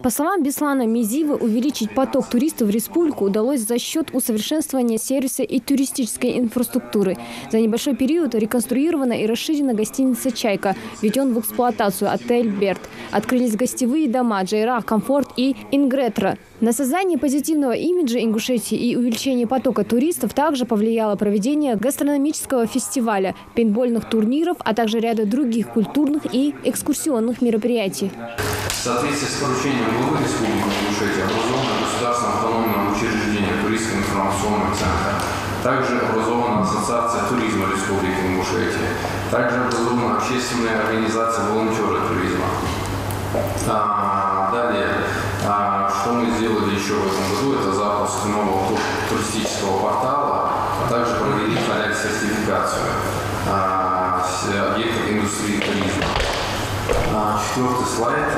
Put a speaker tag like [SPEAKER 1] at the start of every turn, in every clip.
[SPEAKER 1] По словам Беслана Мизивы, увеличить поток туристов в республику удалось за счет усовершенствования сервиса и туристической инфраструктуры. За небольшой период реконструирована и расширена гостиница «Чайка», введен в эксплуатацию отель «Берт». Открылись гостевые дома «Джейрах», «Комфорт» и «Ингретра». На создание позитивного имиджа Ингушетии и увеличение потока туристов также повлияло проведение гастрономического фестиваля, пейнтбольных турниров, а также ряда других культурных и экскурсионных мероприятий.
[SPEAKER 2] В соответствии с поручением главы Республики Ингушетия образовано государственное автономное учреждение туристско-информационного центра. Также образована Ассоциация туризма Республики Ингушетия. Также образована общественная организация волонтеры туризма. Далее, что мы сделали еще в этом году, это запуск нового туристического портала, а также провели сертификацию объектов индустрии туризма. Четвертый слайд.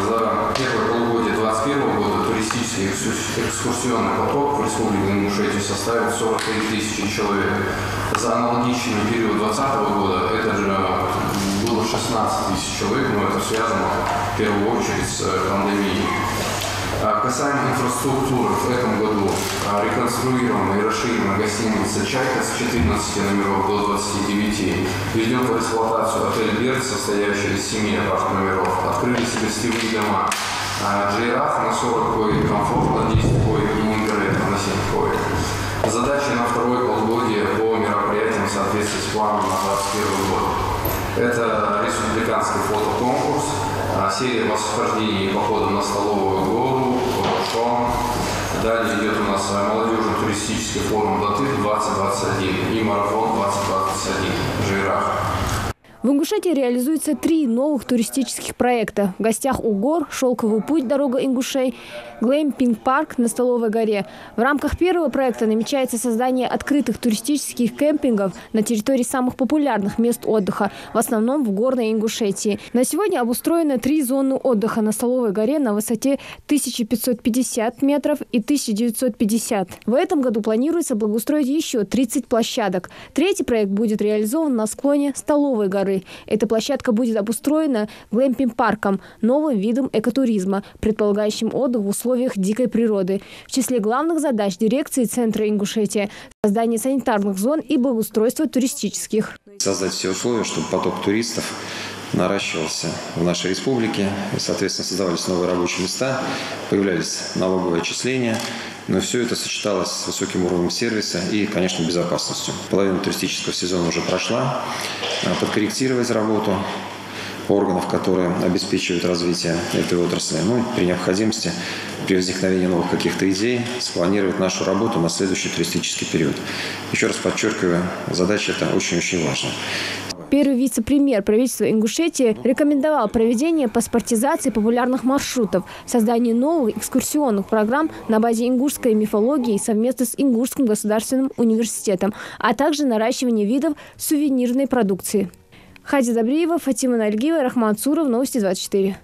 [SPEAKER 2] За первое полугодие 2021 года туристический экскурсионный поток в Республике Ингушетия составил 43 тысячи человек. За аналогичный период 2020 года это же было 16 тысяч человек, но это связано в первую очередь с пандемией. Касаемо инфраструктуры, в этом году реконструирована и расширена гостиница «Чайка» с 14 номеров до 29. Введен в эксплуатацию отель «Берт», состоящий из 7 апарт-номеров. Открылись гостевые дома «Джейрах» на 40 коек, «Комфорт» на 10 коек и «Ингретра» на 7 коек. Задачи на второе полугодие по мероприятиям в соответствии с планом на 2021 год. Это республиканский фотоконкурс, серия восхождений и походов на Столовую гору, Шон. Далее идет у нас молодежный туристический форум «Датыр-2021» и марафон 2021 «Джейрах».
[SPEAKER 1] В Ингушетии реализуется 3 новых туристических проекта. В гостях у гор, «Шелковый путь. Дорога Ингушей», глэмпинг-парк на Столовой горе. В рамках первого проекта намечается создание открытых туристических кемпингов на территории самых популярных мест отдыха, в основном в горной Ингушетии. На сегодня обустроено 3 зоны отдыха на Столовой горе на высоте 1550 метров и 1950. В этом году планируется благоустроить еще 30 площадок. Третий проект будет реализован на склоне Столовой горы. Эта площадка будет обустроена глэмпинг-парком, новым видом экотуризма, предполагающим отдых в условиях дикой природы. В числе главных задач дирекции Центра Ингушетия – создание санитарных зон и благоустройство туристических.
[SPEAKER 3] Создать все условия, чтобы поток туристов наращивался в нашей республике, и, соответственно, создавались новые рабочие места, появлялись налоговые отчисления, но все это сочеталось с высоким уровнем сервиса и, конечно, безопасностью. Половина туристического сезона уже прошла. Подкорректировать работу органов, которые обеспечивают развитие этой отрасли. Ну, при необходимости, при возникновении новых каких-то идей, спланировать нашу работу на следующий туристический период. Еще раз подчеркиваю, задача эта очень-очень важна.
[SPEAKER 1] Первый вице-премьер правительства Ингушетии рекомендовал проведение паспортизации популярных маршрутов, создание новых экскурсионных программ на базе ингушской мифологии совместно с Ингушским государственным университетом, а также наращивание видов сувенирной продукции. Хадия Добриева, Фатима Нальгиева, Рахман Цуров, Новости 24.